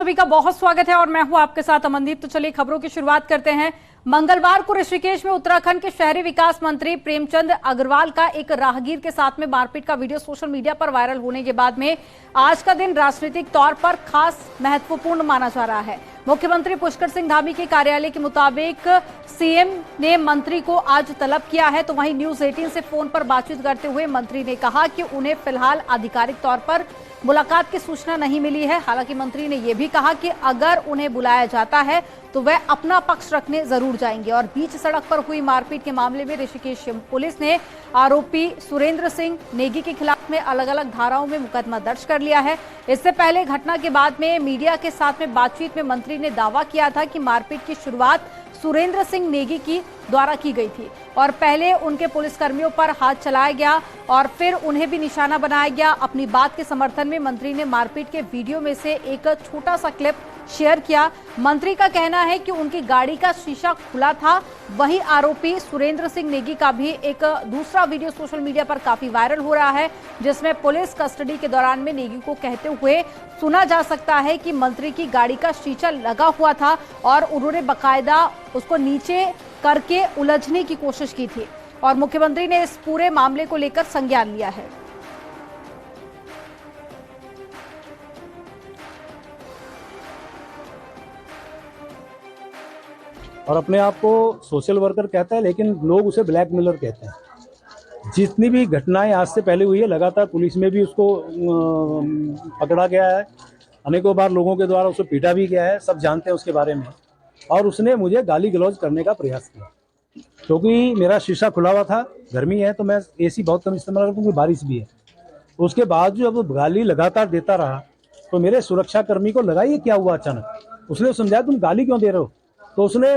सभी का बहुत स्वागत है और मैं हूं आपके साथ अमनदीप। तो चलिए खबरों की शुरुआत करते हैं। मंगलवार को ऋषिकेश में उत्तराखंड के शहरी विकास मंत्री प्रेमचंद अग्रवाल का एक राहगीर के साथ में मारपीट का वीडियो सोशल मीडिया पर वायरल होने के बाद में आज का दिन राजनीतिक तौर पर खास महत्वपूर्ण माना जा रहा है। मुख्यमंत्री पुष्कर सिंह धामी के कार्यालय के मुताबिक सीएम ने मंत्री को आज तलब किया है। तो वहीं न्यूज 18 से फोन पर बातचीत करते हुए मंत्री ने कहा कि उन्हें फिलहाल आधिकारिक तौर पर मुलाकात की सूचना नहीं मिली है। हालांकि मंत्री ने यह भी कहा कि अगर उन्हें बुलाया जाता है तो वह अपना पक्ष रखने जरूर जाएंगे। और बीच सड़क पर हुई मारपीट के मामले में ऋषिकेश पुलिस ने आरोपी सुरेंद्र सिंह नेगी के खिलाफ में अलग अलग धाराओं में मुकदमा दर्ज कर लिया है। इससे पहले घटना के बाद में मीडिया के साथ में बातचीत में मंत्री ने दावा किया था कि मारपीट की शुरुआत सुरेंद्र सिंह नेगी की द्वारा की गई थी और पहले उनके पुलिसकर्मियों पर हाथ चलाया गया और फिर उन्हें भी निशाना बनाया गया। अपनी बात के समर्थन में मंत्री ने मारपीट के वीडियो में से एक छोटा सा क्लिप शेयर किया। मंत्री का कहना है कि उनकी गाड़ी का शीशा खुला था। वहीं आरोपी सुरेंद्र सिंह नेगी का भी एक दूसरा वीडियो सोशल मीडिया पर काफी वायरल हो रहा है, जिसमें पुलिस कस्टडी के दौरान में नेगी को कहते हुए सुना जा सकता है कि मंत्री की गाड़ी का शीशा लगा हुआ था और उन्होंने बकायदा उसको नीचे करके उलझने की कोशिश की थी। और मुख्यमंत्री ने इस पूरे मामले को लेकर संज्ञान लिया है। और अपने आप को सोशल वर्कर कहता है, लेकिन लोग उसे ब्लैकमेलर कहते हैं। जितनी भी घटनाएं आज से पहले हुई है, लगातार पुलिस में भी उसको पकड़ा गया है, अनेकों बार लोगों के द्वारा उसे पीटा भी गया है, सब जानते हैं उसके बारे में। और उसने मुझे गाली गलौज करने का प्रयास किया क्योंकि मेरा शीशा खुला हुआ था, गर्मी है तो मैं एसी बहुत कम इस्तेमाल करता हूँ क्योंकि बारिश भी है। उसके बाद जो अब गाली लगातार देता रहा तो मेरे सुरक्षा कर्मी को लगा ये क्या हुआ अचानक। उसने समझाया तुम गाली क्यों दे रहे हो, तो उसने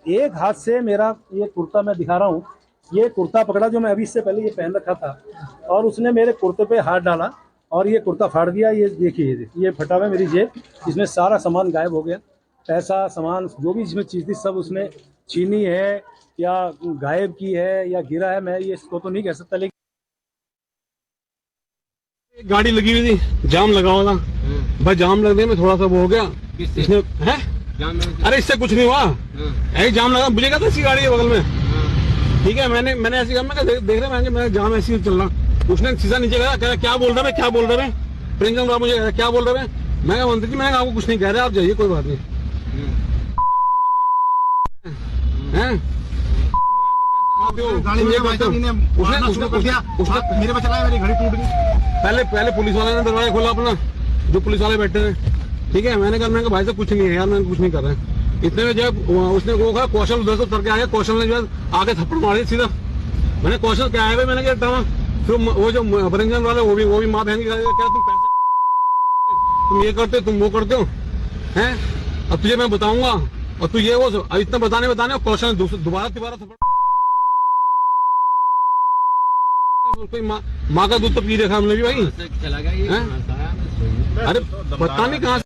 एक हाथ से मेरा ये कुर्ता मैं दिखा रहा हूँ, ये कुर्ता पकड़ा जो मैं अभी इससे पहले ये पहन रखा था, और उसने मेरे कुर्ते पे हाथ डाला और ये कुर्ता फाड़ दिया। ये देखिए ये फटा हुआ मेरी जेब, इसमें सारा सामान गायब हो गया, पैसा सामान जो भी इसमें चीज़ थी सब उसने छीनी है या गायब की है या गिरा है, मैं ये इसको तो नहीं कह सकता। लेकिन गाड़ी लगी हुई थी, जाम लगा हुआ था भाई, जाम लगने में थोड़ा सा वो हो गया। इसने है अरे इससे कुछ नहीं हुआ, ऐसे जाम लगा, मुझे कहता इसकी गाड़ी है बगल में, ठीक है। मैंने ऐसी कहा, मैं देख रहे मैं जाम ऐसी चल रहा। उसने सीधा नीचे गया, कह रहा क्या बोल रहे हैं, क्या बोल रहे हैं प्रेमचंद राव, मुझे क्या बोल रहे हैं। मैं मंत्री जी मैंने आपको कुछ नहीं कह रहे, आप जाइए कोई बात नहीं है। पहले पुलिस वाले ने दरवाजा खोला अपना, जो पुलिस वाले बैठे थे, ठीक है। मैंने कहा भाई साहब कुछ नहीं है यार, मैं कुछ नहीं कर रहा है। इतने में जब उसने वो कहा, कौशल उधर से उतर के आया, कौशल ने जो आगे थप्पड़ मारी सीधा। मैंने कौशल क्या है भाई, मैंने क्या फिर वो जो प्रेमचंद वाले वो भी माँ बहन की क्या तुम पैसे तुम ये करते हो, तुम वो करते हो हैं, अब तुझे मैं बताऊंगा और तू ये वो इतना बताने कौशल ने दोबारा थप्पड़। कोई माँ का दूध तो पी रखा हमने भी भाई, अरे पता नहीं कहाँ।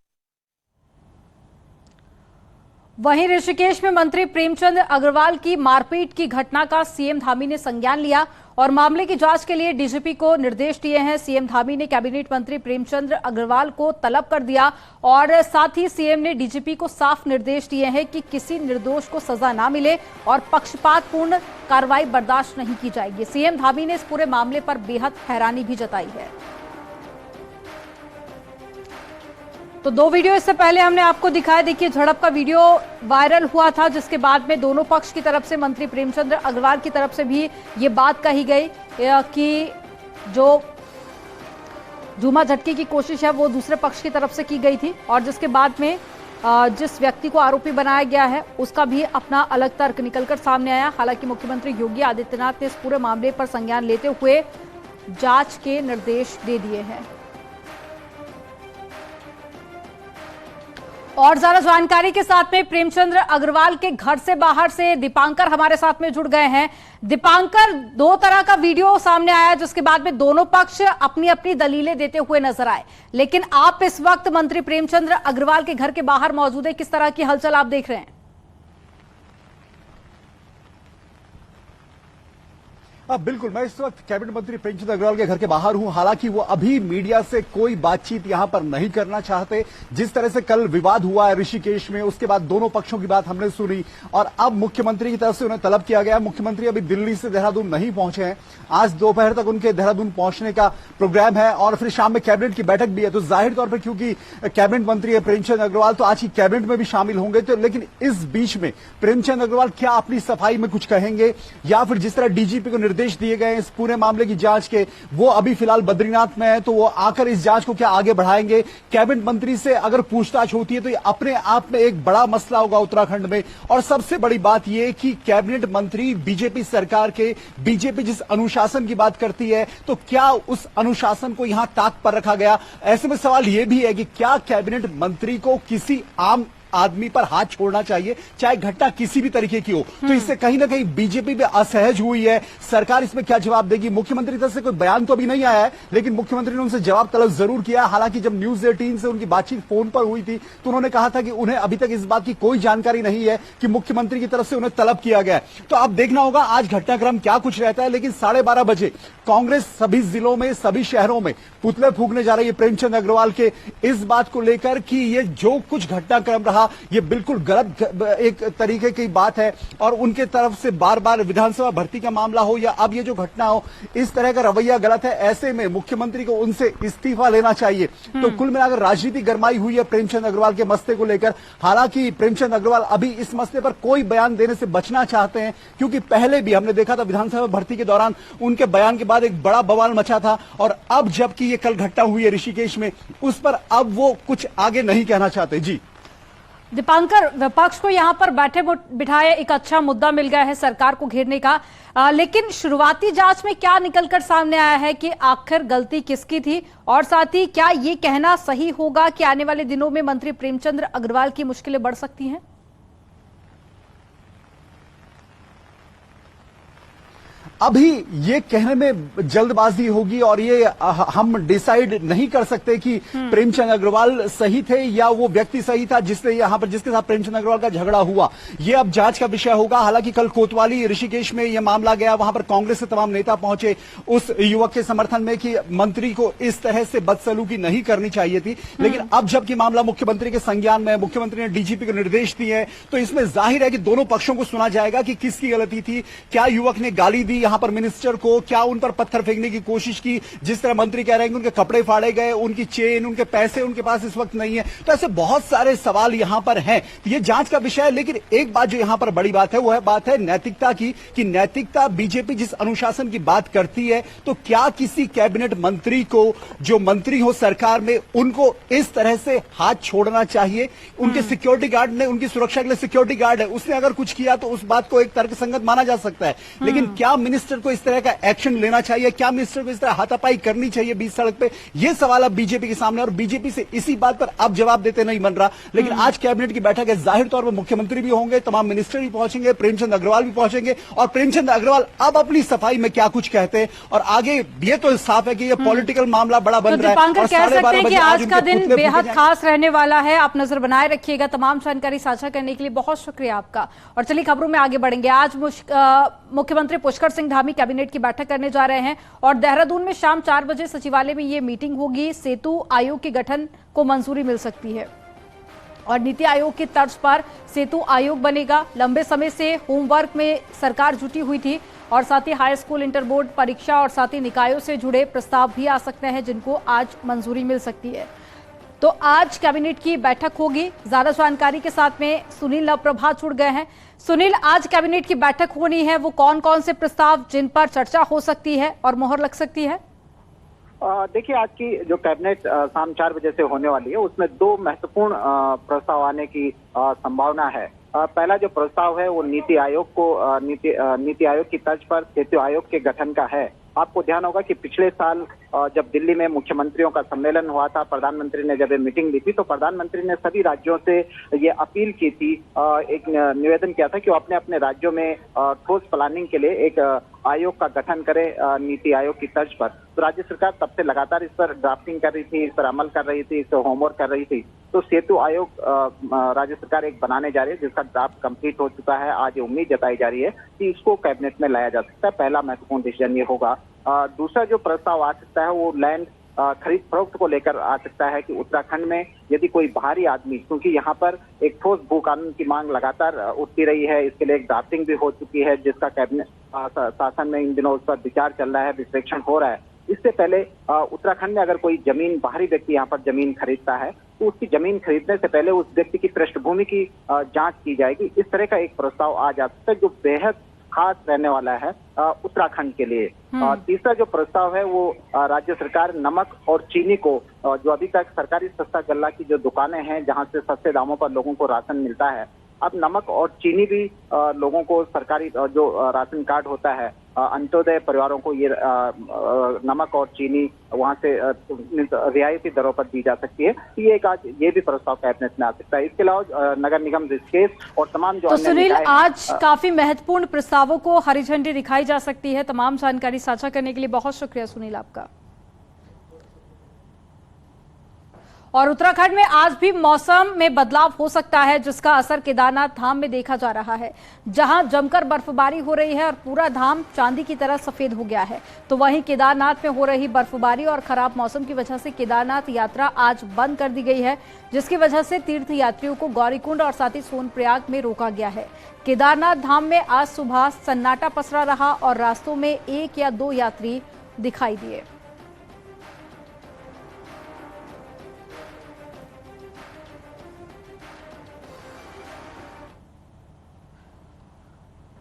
वहीं ऋषिकेश में मंत्री प्रेमचंद अग्रवाल की मारपीट की घटना का सीएम धामी ने संज्ञान लिया और मामले की जांच के लिए डीजीपी को निर्देश दिए हैं। सीएम धामी ने कैबिनेट मंत्री प्रेमचंद अग्रवाल को तलब कर दिया और साथ ही सीएम ने डीजीपी को साफ निर्देश दिए हैं कि किसी निर्दोष को सजा ना मिले और पक्षपातपूर्ण कार्रवाई बर्दाश्त नहीं की जाएगी। सीएम धामी ने इस पूरे मामले पर बेहद हैरानी भी जताई है। तो दो वीडियो इससे पहले हमने आपको दिखाया, देखिए झड़प का वीडियो वायरल हुआ था, जिसके बाद में दोनों पक्ष की तरफ से मंत्री प्रेमचंद अग्रवाल की तरफ से भी ये बात कही गई कि जो झूमा झटके की कोशिश है वो दूसरे पक्ष की तरफ से की गई थी और जिसके बाद में जिस व्यक्ति को आरोपी बनाया गया है उसका भी अपना अलग तर्क निकलकर सामने आया। हालांकि मुख्यमंत्री योगी आदित्यनाथ ने इस पूरे मामले पर संज्ञान लेते हुए जांच के निर्देश दे दिए हैं। और ज्यादा जानकारी के साथ में प्रेमचंद अग्रवाल के घर से बाहर से दीपांकर हमारे साथ में जुड़ गए हैं। दीपांकर, दो तरह का वीडियो सामने आया जिसके बाद में दोनों पक्ष अपनी अपनी दलीलें देते हुए नजर आए, लेकिन आप इस वक्त मंत्री प्रेमचंद अग्रवाल के घर के बाहर मौजूद है, किस तरह की हलचल आप देख रहे हैं? बिल्कुल, मैं इस वक्त कैबिनेट मंत्री प्रेमचंद अग्रवाल के घर के बाहर हूं। हालांकि वो अभी मीडिया से कोई बातचीत यहां पर नहीं करना चाहते। जिस तरह से कल विवाद हुआ है ऋषिकेश में, उसके बाद दोनों पक्षों की बात हमने सुनी और अब मुख्यमंत्री की तरफ से उन्हें तलब किया गया। मुख्यमंत्री अभी दिल्ली से देहरादून नहीं पहुंचे हैं। आज दोपहर तक उनके देहरादून पहुंचने का प्रोग्राम है और फिर शाम में कैबिनेट की बैठक भी है। तो जाहिर तौर पर क्योंकि कैबिनेट मंत्री है प्रेमचंद अग्रवाल, तो आज की कैबिनेट में भी शामिल होंगे। तो लेकिन इस बीच में प्रेमचंद अग्रवाल क्या अपनी सफाई में कुछ कहेंगे या फिर जिस तरह डीजीपी को निर्देश दिए गए इस पूरे मामले की जांच के, वो अभी फिलहाल बद्रीनाथ में है, तो वो आकर इस जांच को क्या आगे बढ़ाएंगे? कैबिनेट मंत्री से अगर पूछताछ होती है तो ये अपने आप में एक बड़ा मसला होगा उत्तराखंड में। और सबसे बड़ी बात यह कि कैबिनेट मंत्री बीजेपी सरकार के, बीजेपी जिस अनुशासन की बात करती है, तो क्या उस अनुशासन को यहां ताक पर रखा गया? ऐसे में सवाल यह भी है कि क्या कैबिनेट मंत्री को किसी आम आदमी पर हाथ छोड़ना चाहिए, चाहे घटना किसी भी तरीके की हो? तो इससे कहीं ना कहीं बीजेपी भी असहज हुई है। सरकार इसमें क्या जवाब देगी? मुख्यमंत्री तरफ से कोई बयान तो अभी नहीं आया है, लेकिन मुख्यमंत्री ने उनसे जवाब तलब जरूर किया। हालांकि जब न्यूज 18 से उनकी बातचीत फोन पर हुई थी तो उन्होंने कहा था कि उन्हें अभी तक इस बात की कोई जानकारी नहीं है कि मुख्यमंत्री की तरफ से उन्हें तलब किया गया है। तो अब देखना होगा आज घटनाक्रम क्या कुछ रहता है। लेकिन 12:30 बजे कांग्रेस सभी जिलों में, सभी शहरों में पुतले फूंकने जा रही है प्रेमचंद अग्रवाल के, इस बात को लेकर कि ये जो कुछ घटनाक्रम रहा ये बिल्कुल गलत एक तरीके की बात है। और उनके तरफ से बार बार विधानसभा भर्ती का मामला हो या अब ये जो घटना हो, इस तरह का रवैया गलत है। ऐसे में मुख्यमंत्री को उनसे इस्तीफा लेना चाहिए। तो कुल मिलाकर राजनीति गरमाई हुई है प्रेमचंद अग्रवाल के मसले को लेकर। हालांकि प्रेमचंद अग्रवाल अभी इस मसले पर कोई बयान देने से बचना चाहते हैं, क्योंकि पहले भी हमने देखा था विधानसभा भर्ती के दौरान उनके बयान के बाद एक बड़ा बवाल मचा था। और अब जबकि ये कल घटना हुई है ऋषिकेश में, उस पर अब वो कुछ आगे नहीं कहना चाहते। जी दीपांकर, विपक्ष को यहां पर बैठे बिठाए एक अच्छा मुद्दा मिल गया है सरकार को घेरने का, लेकिन शुरुआती जांच में क्या निकलकर सामने आया है कि आखिर गलती किसकी थी? और साथ ही क्या ये कहना सही होगा कि आने वाले दिनों में मंत्री प्रेमचंद अग्रवाल की मुश्किलें बढ़ सकती हैं? अभी ये कहने में जल्दबाजी होगी और ये हम डिसाइड नहीं कर सकते कि प्रेमचंद अग्रवाल सही थे या वो व्यक्ति सही था जिसने यहां पर, जिसके साथ प्रेमचंद अग्रवाल का झगड़ा हुआ। ये अब जांच का विषय होगा। हालांकि कल कोतवाली ऋषिकेश में यह मामला गया, वहां पर कांग्रेस के तमाम नेता पहुंचे उस युवक के समर्थन में कि मंत्री को इस तरह से बदसलूकी नहीं करनी चाहिए थी। लेकिन अब जबकि मामला मुख्यमंत्री के संज्ञान में है, मुख्यमंत्री ने डीजीपी को निर्देश दिए हैं, तो इसमें जाहिर है कि दोनों पक्षों को सुना जाएगा कि किसकी गलती थी। क्या युवक ने गाली दी यहां पर मिनिस्टर को? क्या उन पर पत्थर फेंकने की कोशिश की? जिस तरह मंत्री कह रहे हैं कि उनके कपड़े फाड़े गए, उनकी चेन, उनके पैसे उनके पास इस वक्त नहीं है। तो ऐसे बहुत सारे सवाल यहां पर हैं। ये जांच का विषय है। लेकिन एक बात जो यहां पर बड़ी बात है वो है बात है नैतिकता की, कि नैतिकता बीजेपी जिस अनुशासन की बात करती है, तो क्या किसी कैबिनेट मंत्री को, जो मंत्री हो सरकार में, उनको इस तरह से हाथ छोड़ना चाहिए? उनके सिक्योरिटी गार्ड ने, उनकी सुरक्षा के लिए सिक्योरिटी गार्ड है, उसने अगर कुछ किया तो उस बात को एक तर्कसंगत माना जा सकता है। लेकिन क्या मिनिस्टर को इस तरह का एक्शन लेना चाहिए? क्या मिनिस्टर को इस तरह हाथापाई करनी चाहिए बीच सड़क पे? ये सवाल अब बीजेपी के सामने, और बीजेपी से इसी बात पर अब जवाब देते नहीं बन रहा। लेकिन आज कैबिनेट की बैठक है, जाहिर तौर पर मुख्यमंत्री भी होंगे, तमाम मिनिस्टर भी पहुंचेंगे, प्रेमचंद अग्रवाल भी पहुंचेंगे, और प्रेमचंद अग्रवाल अब अपनी सफाई में क्या कुछ कहते हैं। और आगे ये तो साफ है कि ये पॉलिटिकल मामला बड़ा बन रहा है। दीपांकर, कह सकते हैं कि आज का दिन बेहद खास रहने वाला है। आप नजर बनाए रखिएगा। तमाम जानकारी साझा करने के लिए बहुत शुक्रिया आपका। और चलिए खबरों में आगे बढ़ेंगे। आज मुख्यमंत्री पुष्कर सिंह धामी कैबिनेट की बैठक करने जा रहे हैं और देहरादून में शाम 4 बजे सचिवालय में ये मीटिंग होगी। सेतु आयोग के गठन को मंजूरी मिल सकती है और नीति आयोग की तर्ज पर सेतु आयोग बनेगा। लंबे समय से होमवर्क में सरकार जुटी हुई थी और साथ ही हाई स्कूल, इंटर बोर्ड परीक्षा और साथ ही निकायों से जुड़े प्रस्ताव भी आ सकते हैं जिनको आज मंजूरी मिल सकती है। तो आज कैबिनेट की बैठक होगी। ज्यादा जानकारी के साथ में सुनील नवप्रभा जुड़ गए हैं। सुनील, आज कैबिनेट की बैठक होनी है, वो कौन कौन से प्रस्ताव जिन पर चर्चा हो सकती है और मोहर लग सकती है? देखिए, आज की जो कैबिनेट शाम 4 बजे से होने वाली है उसमें 2 महत्वपूर्ण प्रस्ताव आने की संभावना है। पहला जो प्रस्ताव है वो नीति आयोग को नीति आयोग की तर्ज पर सेतु आयोग के गठन का है। आपको ध्यान होगा कि पिछले साल जब दिल्ली में मुख्यमंत्रियों का सम्मेलन हुआ था, प्रधानमंत्री ने जब ये मीटिंग ली थी तो प्रधानमंत्री ने सभी राज्यों से ये अपील की थी, एक निवेदन किया था कि वो अपने अपने राज्यों में ठोस प्लानिंग के लिए एक आयोग का गठन करे नीति आयोग की तर्ज पर। तो राज्य सरकार तब से लगातार इस पर ड्राफ्टिंग कर रही थी, इस पर अमल कर रही थी, इस पर होमवर्क कर रही थी। तो सेतु आयोग राज्य सरकार एक बनाने जा रही है, जिसका ड्राफ्ट कंप्लीट हो चुका है। आज ये उम्मीद जताई जा रही है कि इसको कैबिनेट में लाया जा सकता है। पहला महत्वपूर्ण डिसीजन ये होगा। दूसरा जो प्रस्ताव आ सकता है वो लैंड खरीद फरोख्त को लेकर आ सकता है कि उत्तराखंड में यदि कोई बाहरी आदमी, क्योंकि यहाँ पर एक ठोस भू कानून की मांग लगातार उठती रही है, इसके लिए एक ड्राफ्टिंग भी हो चुकी है, जिसका कैबिनेट शासन में इन दिनों उस पर विचार चल रहा है, विश्लेषण हो रहा है। इससे पहले उत्तराखंड में अगर कोई जमीन, बाहरी व्यक्ति यहाँ पर जमीन खरीदता है तो उसकी जमीन खरीदने से पहले उस व्यक्ति की पृष्ठभूमि की जांच की जाएगी। इस तरह का एक प्रस्ताव आ जा सकता है जो बेहद खास रहने वाला है उत्तराखंड के लिए। तीसरा जो प्रस्ताव है वो राज्य सरकार नमक और चीनी को, जो अभी तक सरकारी सस्ता गल्ला की जो दुकानें हैं जहां से सस्ते दामों पर लोगों को राशन मिलता है, अब नमक और चीनी भी लोगों को सरकारी जो राशन कार्ड होता है, अंत्योदय परिवारों को ये नमक और चीनी वहां से रियायती दरों पर दी जा सकती है। ये एक आज ये भी प्रस्ताव कैबिनेट में आ सकता है। इसके अलावा नगर निगम ऋषिकेश और तमाम जो तो सुनील, आज काफी महत्वपूर्ण प्रस्तावों को हरी झंडी दिखाई जा सकती है। तमाम जानकारी साझा करने के लिए बहुत शुक्रिया सुनील आपका। और उत्तराखंड में आज भी मौसम में बदलाव हो सकता है, जिसका असर केदारनाथ धाम में देखा जा रहा है, जहां जमकर बर्फबारी हो रही है और पूरा धाम चांदी की तरह सफेद हो गया है। तो वहीं केदारनाथ में हो रही बर्फबारी और खराब मौसम की वजह से केदारनाथ यात्रा आज बंद कर दी गई है, जिसकी वजह से तीर्थ यात्रियों को गौरीकुंड और साथ ही सोनप्रयाग में रोका गया है। केदारनाथ धाम में आज सुबह सन्नाटा पसरा रहा और रास्तों में 1 या 2 यात्री दिखाई दिए।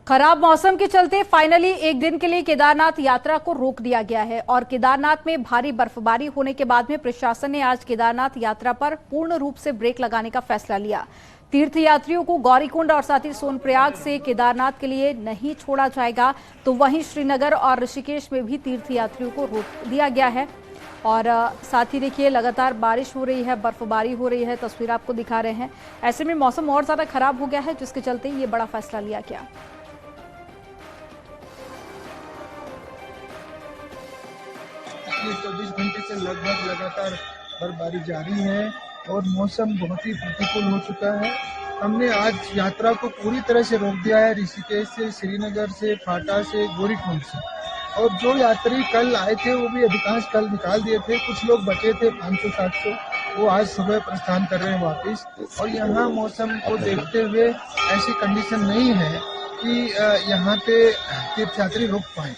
खराब मौसम के चलते फाइनली एक दिन के लिए केदारनाथ यात्रा को रोक दिया गया है और केदारनाथ में भारी बर्फबारी होने के बाद में प्रशासन ने आज केदारनाथ यात्रा पर पूर्ण रूप से ब्रेक लगाने का फैसला लिया। तीर्थ यात्रियों को गौरीकुंड और साथ ही सोनप्रयाग से केदारनाथ के लिए नहीं छोड़ा जाएगा। तो वहीं श्रीनगर और ऋषिकेश में भी तीर्थ यात्रियों को रोक दिया गया है। और साथ ही देखिए लगातार बारिश हो रही है, बर्फबारी हो रही है, तस्वीर आपको दिखा रहे हैं। ऐसे में मौसम और ज्यादा खराब हो गया है, जिसके चलते ये बड़ा फैसला लिया गया। 24 घंटे से लगभग लगातार बर्फबारी जारी है और मौसम बहुत ही प्रतिकूल हो चुका है। हमने आज यात्रा को पूरी तरह से रोक दिया है, ऋषिकेश से, श्रीनगर से, फाटा से, गौरीकुंड से। और जो यात्री कल आए थे वो भी अधिकांश कल निकाल दिए थे, कुछ लोग बचे थे 500-700, वो आज सुबह प्रस्थान कर रहे हैं वापस। और यहाँ मौसम को देखते हुए ऐसी कंडीशन नहीं है कि यहाँ पे तीर्थयात्री रुक पाए।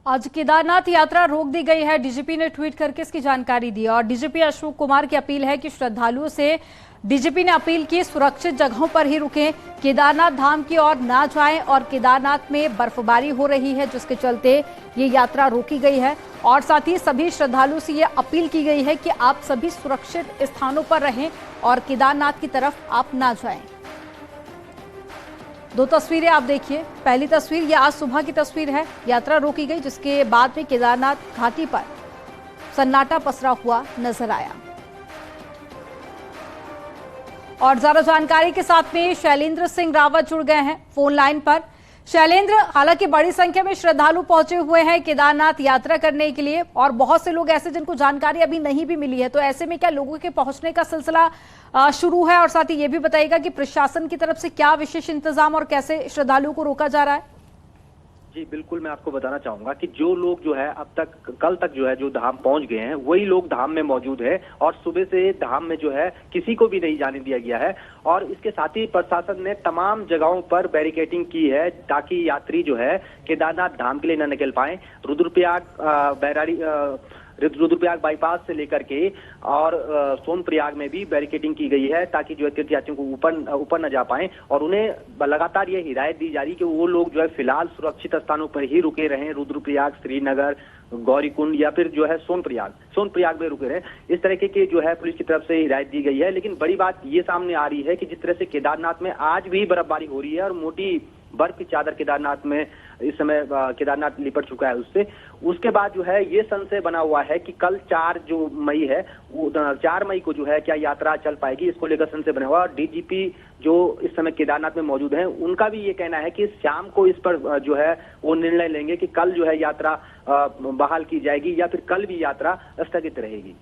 आज केदारनाथ यात्रा रोक दी गई है। डीजीपी ने ट्वीट करके इसकी जानकारी दी और डीजीपी अशोक कुमार की अपील है कि श्रद्धालुओं से डीजीपी ने अपील की सुरक्षित जगहों पर ही रुकें, केदारनाथ धाम की ओर ना जाएं और केदारनाथ में बर्फबारी हो रही है, जिसके चलते ये यात्रा रोकी गई है। और साथ ही सभी श्रद्धालुओं से ये अपील की गई है कि आप सभी सुरक्षित स्थानों पर रहें और केदारनाथ की तरफ आप ना जाएं। 2 तस्वीरें आप देखिए। पहली तस्वीर ये आज सुबह की तस्वीर है, यात्रा रोकी गई, जिसके बाद में केदारनाथ घाटी पर सन्नाटा पसरा हुआ नजर आया। और ज्यादा जानकारी के साथ में शैलेंद्र सिंह रावत जुड़ गए हैं फोन लाइन पर। शैलेंद्र, हालांकि बड़ी संख्या में श्रद्धालु पहुंचे हुए हैं केदारनाथ यात्रा करने के लिए और बहुत से लोग ऐसे जिनको जानकारी अभी नहीं भी मिली है, तो ऐसे में क्या लोगों के पहुंचने का सिलसिला शुरू है? और साथ ही ये भी बताइएगा कि प्रशासन की तरफ से क्या विशेष इंतजाम और कैसे श्रद्धालुओं को रोका जा रहा है? जी बिल्कुल, मैं आपको बताना चाहूंगा कि जो लोग जो है अब तक कल तक जो है जो धाम पहुंच गए हैं वही लोग धाम में मौजूद है और सुबह से धाम में जो है किसी को भी नहीं जाने दिया गया है। और इसके साथ ही प्रशासन ने तमाम जगहों पर बैरिकेडिंग की है ताकि यात्री जो है केदारनाथ धाम के लिए न निकल पाए। रुद्रप्रयाग बाईपास से लेकर के और सोनप्रयाग में भी बैरिकेडिंग की गई है ताकि जो है तीर्थयात्रियों को ऊपर न जा पाए। और उन्हें लगातार ये हिदायत दी जा रही कि वो लोग जो है फिलहाल सुरक्षित स्थानों पर ही रुके रहें, रुद्रप्रयाग, श्रीनगर, गौरीकुंड या फिर जो है सोनप्रयाग में रुके रहें। इस तरीके की जो है पुलिस की तरफ से हिदायत दी गई है। लेकिन बड़ी बात ये सामने आ रही है कि जिस तरह से केदारनाथ में आज भी बर्फबारी हो रही है और मोटी बर्फ की चादर केदारनाथ में इस समय केदारनाथ लिपट चुका है उसके बाद जो है ये संशय बना हुआ है कि कल 4 जो मई है वो 4 मई को जो है क्या यात्रा चल पाएगी, इसको लेकर संशय बना हुआ। और डीजीपी जो इस समय केदारनाथ में मौजूद हैं उनका भी ये कहना है कि शाम को इस पर जो है वो निर्णय लेंगे कि कल जो है यात्रा बहाल की जाएगी या फिर कल भी यात्रा स्थगित रहेगी।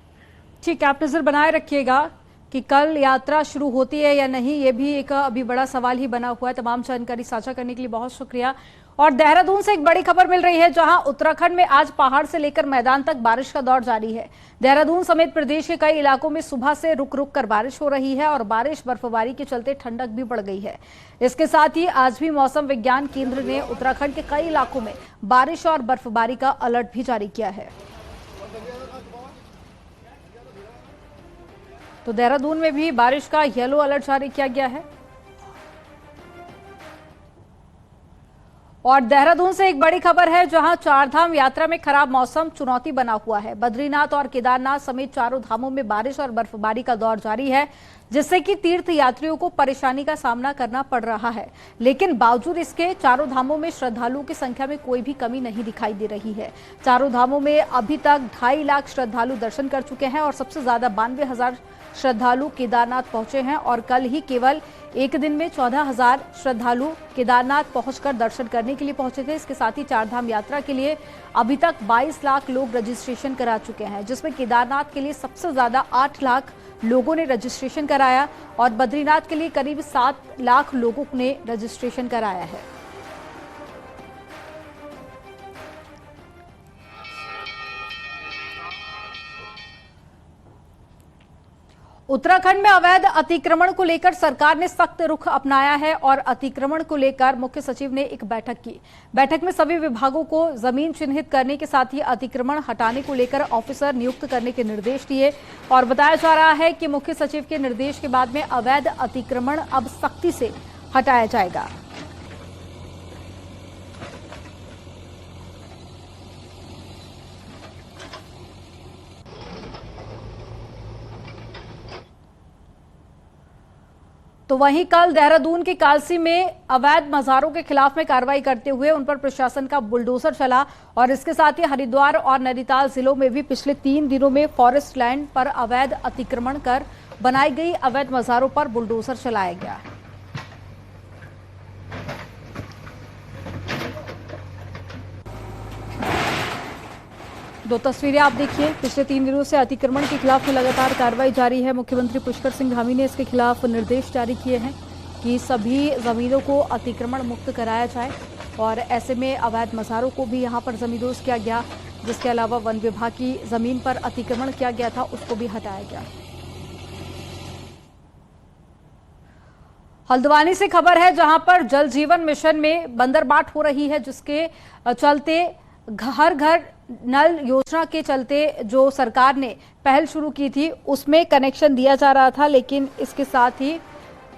ठीक है, आप नजर बनाए रखिएगा कि कल यात्रा शुरू होती है या नहीं, ये भी एक अभी बड़ा सवाल ही बना हुआ है। तमाम जानकारी साझा करने के लिए बहुत शुक्रिया। और देहरादून से एक बड़ी खबर मिल रही है, जहां उत्तराखंड में आज पहाड़ से लेकर मैदान तक बारिश का दौर जारी है। देहरादून समेत प्रदेश के कई इलाकों में सुबह से रुक रुक कर बारिश हो रही है और बारिश बर्फबारी के चलते ठंडक भी बढ़ गई है। इसके साथ ही आज भी मौसम विज्ञान केंद्र ने उत्तराखंड के कई इलाकों में बारिश और बर्फबारी का अलर्ट भी जारी किया है। तो देहरादून में भी बारिश का येलो अलर्ट जारी किया गया है। और देहरादून से एक बड़ी खबर है, जहां चारधाम यात्रा में खराब मौसम चुनौती बना हुआ है। बद्रीनाथ और केदारनाथ समेत चारों धामों में बारिश और बर्फबारी का दौर जारी है, जिससे कि तीर्थ यात्रियों को परेशानी का सामना करना पड़ रहा है। लेकिन बावजूद इसके चारों धामों में श्रद्धालुओं की संख्या में कोई भी कमी नहीं दिखाई दे रही है। चारों धामों में अभी तक 2.5 लाख श्रद्धालु दर्शन कर चुके हैं और सबसे ज्यादा 92,000 श्रद्धालु केदारनाथ पहुंचे हैं। और कल ही केवल एक दिन में 14,000 श्रद्धालु केदारनाथ पहुंचकर दर्शन करने के लिए पहुंचे थे। इसके साथ ही चारधाम यात्रा के लिए अभी तक 22 लाख लोग रजिस्ट्रेशन करा चुके हैं, जिसमें केदारनाथ के लिए सबसे ज्यादा 8 लाख लोगों ने रजिस्ट्रेशन कराया और बद्रीनाथ के लिए करीब 7 लाख लोगों ने रजिस्ट्रेशन कराया है। उत्तराखंड में अवैध अतिक्रमण को लेकर सरकार ने सख्त रुख अपनाया है और अतिक्रमण को लेकर मुख्य सचिव ने एक बैठक की। बैठक में सभी विभागों को जमीन चिन्हित करने के साथ ही अतिक्रमण हटाने को लेकर ऑफिसर नियुक्त करने के निर्देश दिए। और बताया जा रहा है कि मुख्य सचिव के निर्देश के बाद में अवैध अतिक्रमण अब सख्ती से हटाया जाएगा। तो वहीं कल देहरादून के कालसी में अवैध मज़ारों के खिलाफ में कार्रवाई करते हुए उन पर प्रशासन का बुलडोजर चला। और इसके साथ ही हरिद्वार और नैनीताल जिलों में भी पिछले 3 दिनों में फॉरेस्ट लैंड पर अवैध अतिक्रमण कर बनाई गई अवैध मज़ारों पर बुलडोजर चलाया गया। दो तस्वीरें आप देखिए। पिछले 3 दिनों से अतिक्रमण के खिलाफ में लगातार कार्रवाई जारी है। मुख्यमंत्री पुष्कर सिंह धामी ने इसके खिलाफ निर्देश जारी किए हैं कि सभी जमीनों को अतिक्रमण मुक्त कराया जाए और ऐसे में अवैध मज़ारों को भी यहां पर जमींदोज किया गया। जिसके अलावा वन विभाग की जमीन पर अतिक्रमण किया गया था, उसको भी हटाया गया। हल्द्वानी से खबर है, जहां पर जल जीवन मिशन में बंदरबाट हो रही है, जिसके चलते घर घर नल योजना के चलते जो सरकार ने पहल शुरू की थी उसमें कनेक्शन दिया जा रहा था, लेकिन इसके साथ ही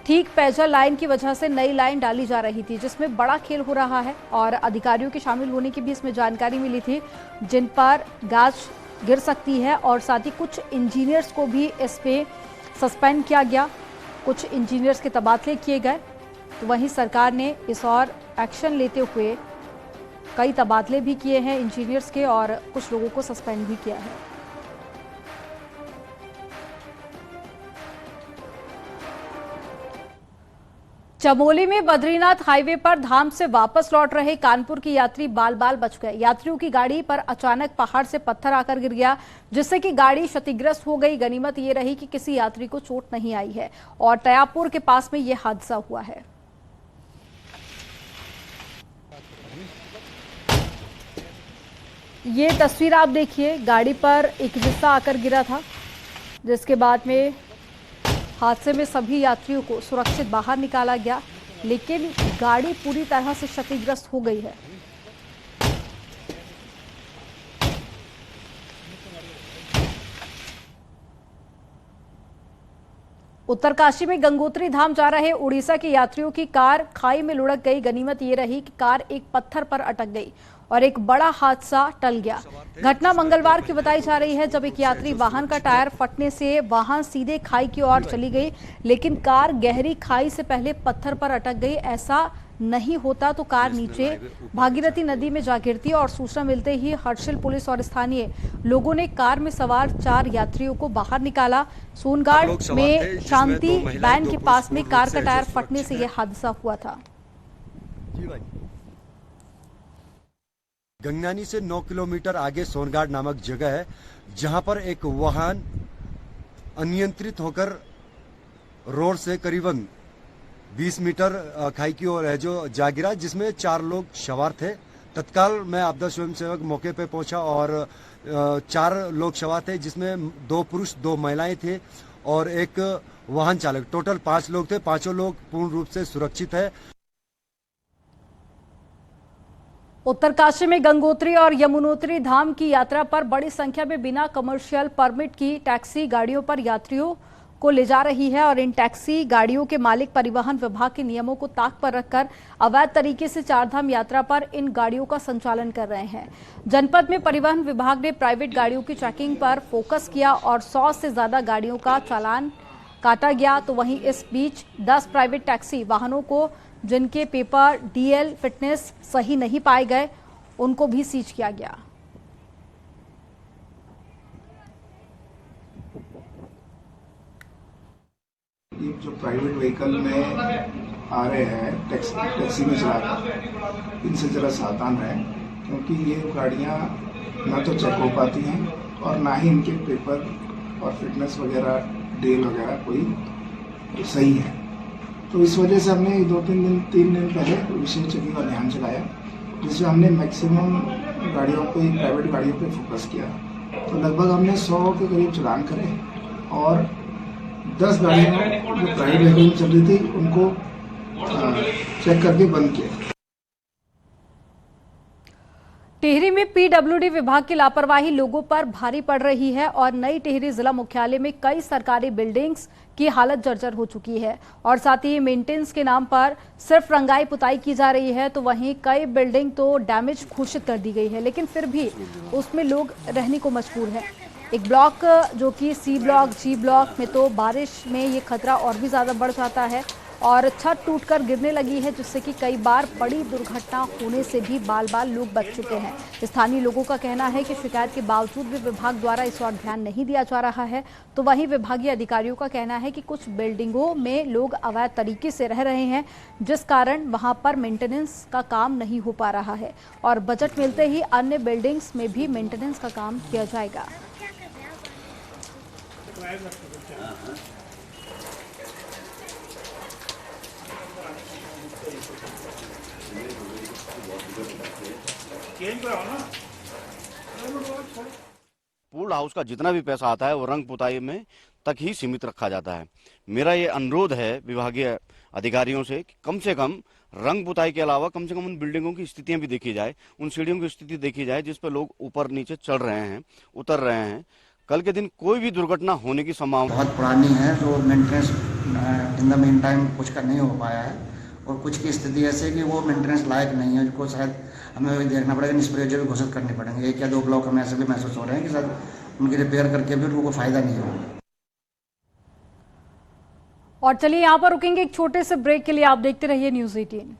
ठीक पेयजल लाइन की वजह से नई लाइन डाली जा रही थी, जिसमें बड़ा खेल हो रहा है। और अधिकारियों के शामिल होने की भी इसमें जानकारी मिली थी, जिन पर गाज गिर सकती है। और साथ ही कुछ इंजीनियर्स को भी इस पे सस्पेंड किया गया, कुछ इंजीनियर्स के तबादले किए गए। तो वहीं सरकार ने इस और एक्शन लेते हुए कई तबादले भी किए हैं इंजीनियर्स के और कुछ लोगों को सस्पेंड भी किया है। चमोली में बद्रीनाथ हाईवे पर धाम से वापस लौट रहे कानपुर की यात्री बाल बाल बच गए। यात्रियों की गाड़ी पर अचानक पहाड़ से पत्थर आकर गिर गया, जिससे कि गाड़ी क्षतिग्रस्त हो गई। गनीमत ये रही कि किसी यात्री को चोट नहीं आई है और टयापुर के पास में यह हादसा हुआ है। ये तस्वीर आप देखिए, गाड़ी पर एक हिस्सा आकर गिरा था, जिसके बाद में हादसे में सभी यात्रियों को सुरक्षित बाहर निकाला गया, लेकिन गाड़ी पूरी तरह से क्षतिग्रस्त हो गई है। उत्तरकाशी में गंगोत्री धाम जा रहे उड़ीसा के यात्रियों की कार खाई में लुढ़क गई। गनीमत ये रही कि कार एक पत्थर पर अटक गई और एक बड़ा हादसा टल गया। घटना मंगलवार की बताई जा रही है, जब एक यात्री वाहन का टायर फटने से वाहन सीधे खाई की ओर चली गई, लेकिन कार गहरी खाई से पहले पत्थर पर अटक गई। ऐसा नहीं होता तो कार नीचे भागीरथी नदी में जा गिरती और सूचना मिलते ही हर्षिल पुलिस और स्थानीय लोगों ने कार में सवार 4 यात्रियों को बाहर निकाला। सोनगाड़ में शांति बैंड के पास में कार का टायर फटने से यह हादसा हुआ था। गंगनानी से 9 किलोमीटर आगे सोनगाड़ नामक जगह है, जहां पर एक वाहन अनियंत्रित होकर रोड से करीबन 20 मीटर खाई की ओर है जो जा गिरा, जिसमें 4 लोग सवार थे। तत्काल मैं आपदा स्वयंसेवक मौके पे पहुंचा और 4 लोग सवार थे, जिसमें 2 पुरुष 2 महिलाएं थे और एक वाहन चालक। टोटल 5 लोग थे। 5 लोग पूर्ण रूप से सुरक्षित है। उत्तरकाशी में गंगोत्री और यमुनोत्री धाम की यात्रा पर बड़ी संख्या में बिना कमर्शियल परमिट की टैक्सी गाड़ियों पर यात्रियों को ले जा रही है और इन टैक्सी गाड़ियों के मालिक परिवहन विभाग के नियमों को ताक पर रखकर अवैध तरीके से चारधाम यात्रा पर इन गाड़ियों का संचालन कर रहे हैं। जनपद में परिवहन विभाग ने प्राइवेट गाड़ियों की चेकिंग पर फोकस किया और 100 से ज्यादा गाड़ियों का चालान काटा गया। तो वहीं इस बीच 10 प्राइवेट टैक्सी वाहनों को जिनके पेपर, डीएल, फिटनेस सही नहीं पाए गए, उनको भी सीज किया गया। ये जो प्राइवेट व्हीकल में आ रहे हैं टैक्सी में चलाकर, इनसे जरा सावधान रहें, क्योंकि ये गाड़ियां ना तो चेक हो पाती हैं और ना ही इनके पेपर और फिटनेस वगैरह, डीएल वगैरह कोई सही है। तो इस वजह से हमने 3 दिन पहले विशेष चेकिंग का अभियान चलाया, जिसमें हमने मैक्सिमम गाड़ियों पे, प्राइवेट गाड़ियों पे फोकस किया। तो लगभग हमने 100 के करीब चालान करे और 10 गाड़ियाँ जो प्राइवेट व्हीकल में चल रही थी उनको चेक करके बंद किया। टिहरी में पीडब्ल्यूडी विभाग की लापरवाही लोगों पर भारी पड़ रही है और नई टिहरी जिला मुख्यालय में कई सरकारी बिल्डिंग्स की हालत जर्जर हो चुकी है और साथ ही मेंटेनेंस के नाम पर सिर्फ रंगाई पुताई की जा रही है। तो वहीं कई बिल्डिंग तो डैमेज घोषित कर दी गई है, लेकिन फिर भी उसमें लोग रहने को मजबूर हैं। एक ब्लॉक जो कि सी ब्लॉक, जी ब्लॉक में तो बारिश में ये खतरा और भी ज़्यादा बढ़ जाता है और छत टूटकर गिरने लगी है, जिससे कि कई बार बड़ी दुर्घटना होने से भी बाल बाल लोग बच चुके हैं। स्थानीय लोगों का कहना है कि शिकायत के बावजूद भी विभाग द्वारा इस ओर ध्यान नहीं दिया जा रहा है। तो वहीं विभागीय अधिकारियों का कहना है कि कुछ बिल्डिंगों में लोग अवैध तरीके से रह रहे हैं, जिस कारण वहां पर मेंटेनेंस का काम नहीं हो पा रहा है और बजट मिलते ही अन्य बिल्डिंग्स में भी मेंटेनेंस का काम किया जाएगा। पूल हाउस का जितना भी पैसा आता है वो रंग पुताई में तक ही सीमित रखा जाता है। मेरा ये अनुरोध है विभागीय अधिकारियों से कि कम से कम रंग पुताई के अलावा कम से कम उन बिल्डिंगों की स्थितियां भी देखी जाए, उन सीढ़ियों की स्थिति देखी जाए जिस पर लोग ऊपर नीचे चढ़ रहे हैं, उतर रहे हैं। कल के दिन कोई भी दुर्घटना होने की संभावना बहुत पुरानी है, जो maintenance in the main time कुछ का नहीं हो पाया है और कुछ की स्थिति ऐसे कि वो मेंटेनेंस लायक नहीं है, जिनको शायद हमें देखना पड़ेगा, निष्प्रयोजन भी घोषित करने पड़ेंगे। 1 या 2 ब्लॉक हमें ऐसे भी महसूस हो रहे हैं कि शायद उनकी रिपेयर करके भी उनको फायदा नहीं होगा। और चलिए यहाँ पर रुकेंगे एक छोटे से ब्रेक के लिए। आप देखते रहिए न्यूज़ 18।